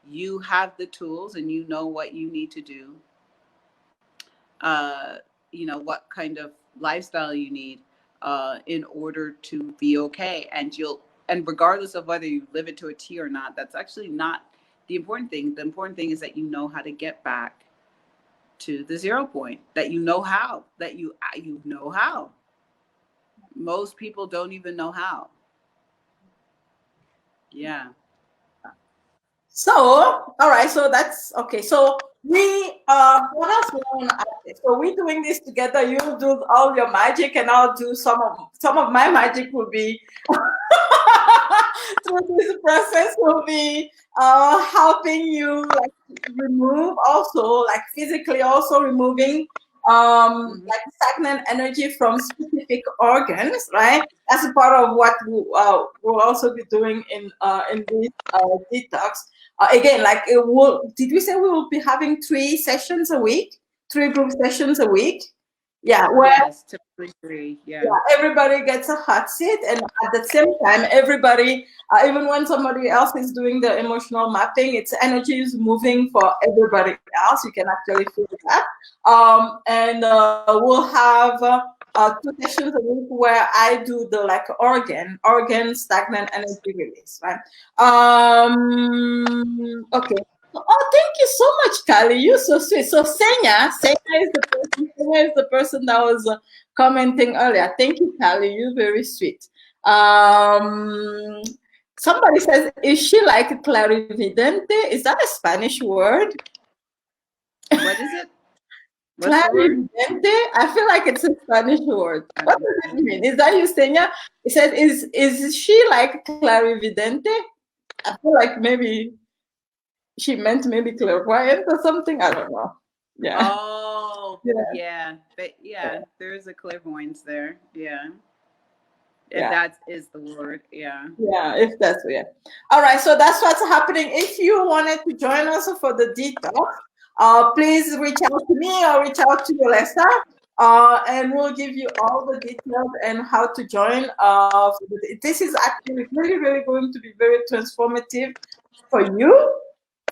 you have the tools and you know what you need to do, uh, what kind of lifestyle you need in order to be okay. And regardless of whether you live it to a T or not, that's actually not the important thing. The important thing is that you know how to get back to the 0 point, that you know how. Most people don't even know how. Yeah. So, all right. So that's okay. So what else we want to add? So we're doing this together. You do all your magic, and I'll do some of my magic. Will be through this process. Will be helping you like remove also like physically also removing Mhm. like stagnant energy from specific organs, right? That's a part of what we'll also be doing in this detox. Again, like did we say we will be having 3 sessions a week, 3 group sessions a week? Yeah, where Yes, typically three. Yeah. yeah, everybody gets a hot seat, and at the same time, everybody, even when somebody else is doing the emotional mapping, its energy is moving for everybody else. You can actually feel that. And we'll have 2 sessions a week where I do the like organ stagnant energy release, right? Okay. Oh, thank you so much, Kali. You're so sweet. So Senya is the person that was commenting earlier. Thank you, Kali. You're very sweet. Um, Somebody says, is she like clarividente? Is that a Spanish word? What is it? What's the word? Clarividente? I feel like it's a Spanish word. What does it mean? Is that you, Senya? It says, is she like clarividente? I feel like maybe she meant maybe clairvoyant or something. I don't know. Yeah. Oh, Yeah. yeah. But yeah, there is a clairvoyance there. Yeah. If Yeah. that is the word. Yeah. Yeah, if that's yeah. All right, so that's what's happening. If you wanted to join us for the detox, please reach out to me or reach out to Yolessa, and we'll give you all the details and how to join. This is actually really, really going to be very transformative for you,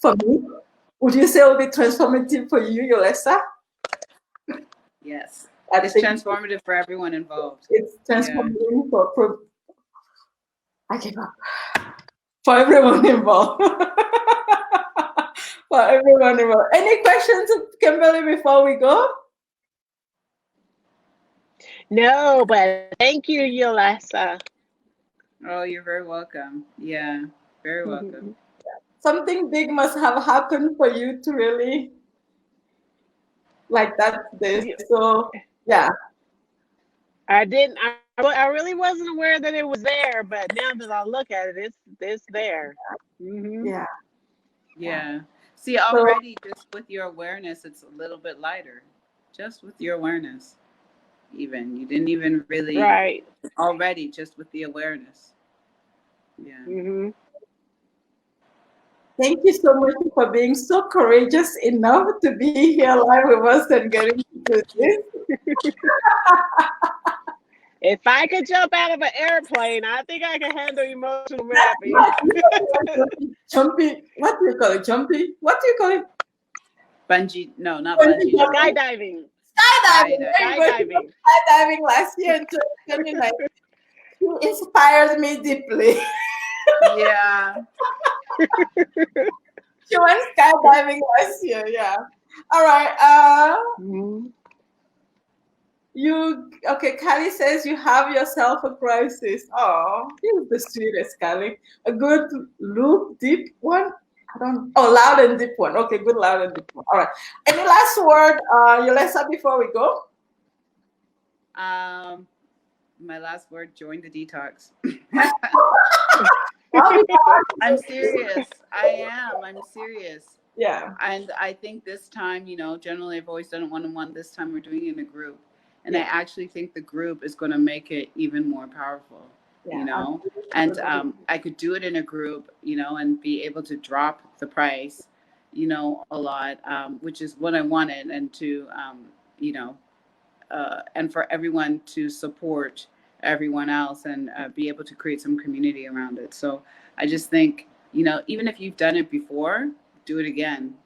for me. Would you say it will be transformative for you, Yolessa? Yes. I It's think transformative for everyone involved. it's Yeah. transformative for I give up for everyone involved. For everyone involved. Any questions, Kimberly, before we go? No, but thank you, Yolessa. Oh, you're very welcome. Yeah. Very welcome. Something big must have happened for you to really like that this. So yeah, I didn't. I really wasn't aware that it was there, but now that I look at it, it's there. Hmm. yeah. Yeah. See, So already just with your awareness, it's a little bit lighter. Just with your awareness, even. You didn't even really, Right. already just with the awareness. Yeah. Hmm. thank you so much for being so courageous enough to be here live with us and getting to do this. If I could jump out of an airplane, I think I can handle emotional That's mapping. right. Jumpy. What do you call it? Jumpy. What do you call it? Bungee, no, not Bungee bungee jumping. jumping. Skydiving. Skydiving. Skydiving. There you go. She went Skydiving. skydiving last year in 2029. You inspired me deeply. Yeah. She went skydiving last year. Yeah. All right. Mhm. You okay? Callie says you have yourself a crisis. Oh, he's the sweetest, Callie. A good loop, deep one. I don't. Oh, loud and deep one. Okay, good loud and deep one. All right. Any last word, Yolessa, before we go? Um, my last word, join the detox. I'll be I'm back. serious. I am. I'm serious. Yeah. And I think this time, generally I've always done it one-on-one. This time we're doing it in a group. And I Yeah. actually think the group is going to make it even more powerful, Yeah. and I could do it in a group, and be able to drop the price, a lot, which is what I wanted. And to, and for everyone to support everyone else, and be able to create some community around it. So I just think, even if you've done it before, do it again.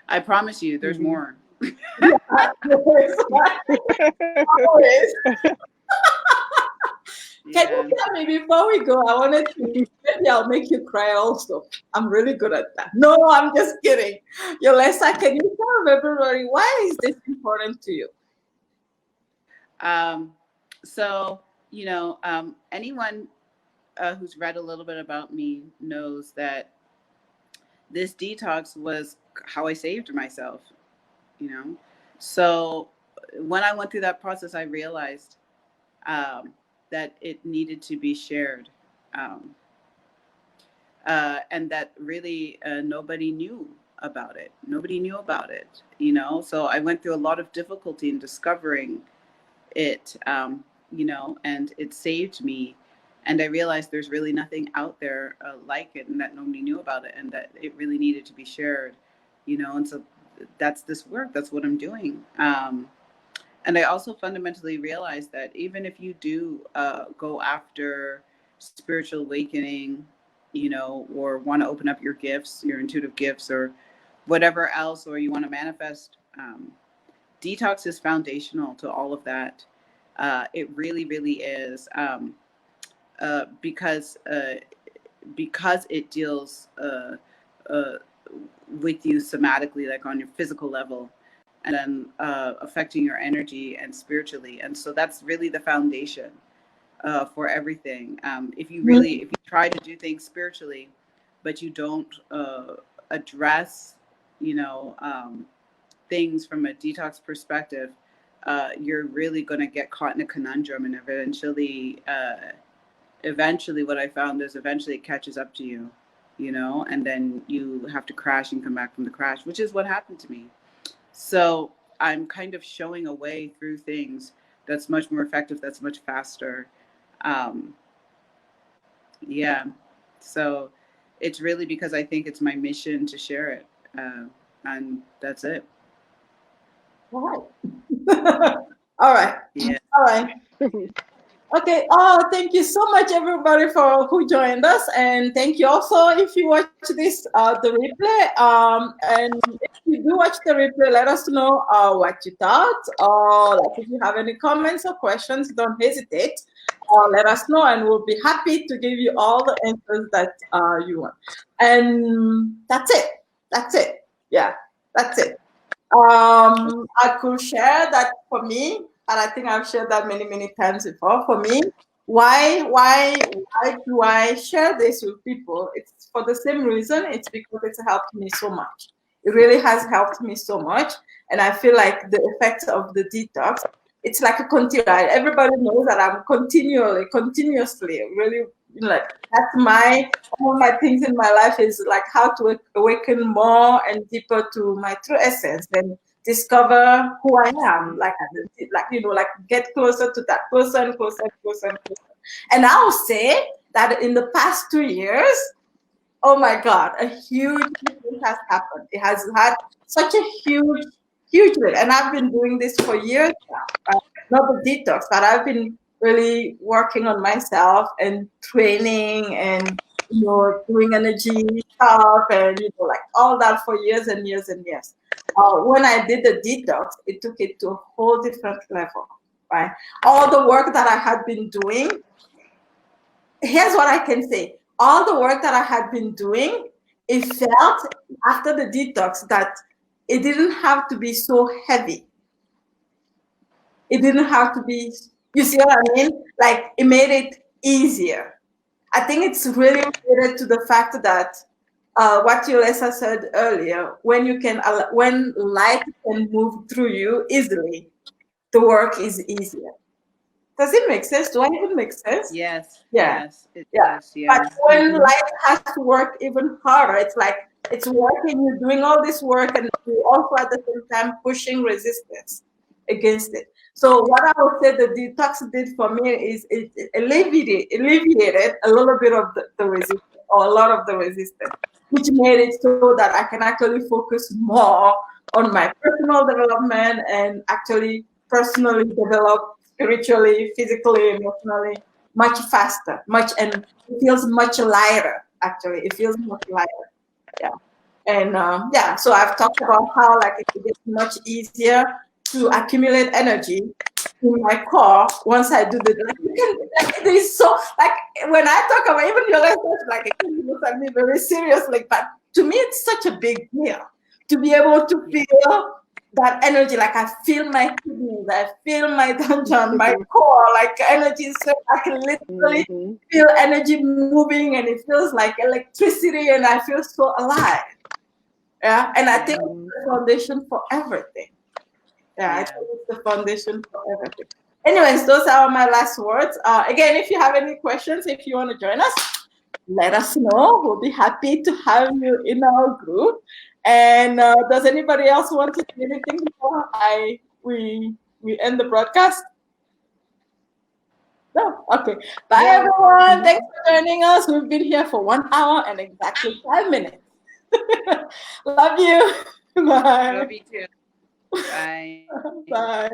I promise you, there's Mhm. more. Always. Can Yeah. you tell me before we go? I wanted to, maybe I'll make you cry also. I'm really good at that. No, I'm just kidding. Yolessa, can you tell everybody why is this important to you? Um, so, anyone who's read a little bit about me knows that this detox was how I saved myself, you know. So when I went through that process, I realized that it needed to be shared. Um, and that really nobody knew about it. Nobody knew about it. So I went through a lot of difficulty in discovering it, and it saved me. And I realized there's really nothing out there like it, and that nobody knew about it, and that it really needed to be shared. And so that's this work. That's what I'm doing. And I also fundamentally realized that even if you do go after spiritual awakening, or want to open up your gifts, your intuitive gifts, or whatever else, or you want to manifest, detox is foundational to all of that. It really, really is, because it deals uh, with you somatically, like on your physical level, and then affecting your energy and spiritually. And so that's really the foundation for everything. If you try to do things spiritually, but you don't address, you know, um, things from a detox perspective, you're really going to get caught in a conundrum, and eventually what I found is eventually it catches up to you, and then you have to crash and come back from the crash, which is what happened to me. So I'm kind of showing a way through things that's much more effective, that's much faster. Um, yeah. So it's really because I think it's my mission to share it. And that's it. All right. All right. Yeah. All right. Okay. Oh, thank you so much, everybody, for who joined us, and thank you also if you watch this the replay. And if you do watch the replay, let us know what you thought, or like if you have any comments or questions, don't hesitate. Let us know, and we'll be happy to give you all the answers that you want. And that's it. That's it. Yeah, that's it. I could share that for me, and I think I've shared that many, many times before. For me, why do I share this with people? It's for the same reason. It's because it's helped me so much. It really has helped me so much, and I feel like the effects of the detox. It's like a continuous. Everybody knows that I'm continuously, really like that's my one of my things in my life is like how to awaken more and deeper to my true essence and discover who I am. Like like get closer to that person, closer, closer, and closer. And I will say that in the past 2 years, oh my God, a huge thing has happened. It has had such a huge way. And I've been doing this for years now. Not the detox, but I've been really working on myself and training and doing energy stuff and like all that for years and years and years. When I did the detox, it took it to a whole different level, right? All the work that I had been doing, here's what I can say. All the work that I had been doing, it felt after the detox that it didn't have to be so heavy. It didn't have to be, you see what I mean? Like it made it easier. I think it's really related to the fact that what Yolessa said earlier, when light can move through you easily, the work is easier. Does it make sense? Do I even make sense? Yes. Yeah. Yes, it Yeah. does. Yeah. But when life has to work even harder, it's like it's working, you're doing all this work, and you also at the same time pushing resistance against it. So what I would say the detox did for me is it alleviated a little bit of the resistance or a lot of the resistance, which made it so that I can actually focus more on my personal development and actually personally develop spiritually, physically, emotionally much faster, and it feels much lighter. Actually, it feels much lighter. Yeah, and yeah. So I've talked about how like it gets much easier to accumulate energy in my core once I do the. It is so like when I talk about even your language, like it can look at me very seriously, but to me it's such a big deal to be able to feel that energy, like I feel my kidneys, I feel my dungeon, my core, like energy. So I can literally feel energy moving, and it feels like electricity, and I feel so alive. Yeah, and I think it's the foundation for everything. Yeah, I think it's the foundation for everything. Anyways, those are my last words. Again, if you have any questions, if you want to join us, let us know. We'll be happy to have you in our group. And does anybody else want to say anything before we end the broadcast? No? Okay. Bye, everyone. Thanks for joining us. We've been here for 1 hour and exactly 5 minutes. Love you. Bye. Love you too. Bye. Bye.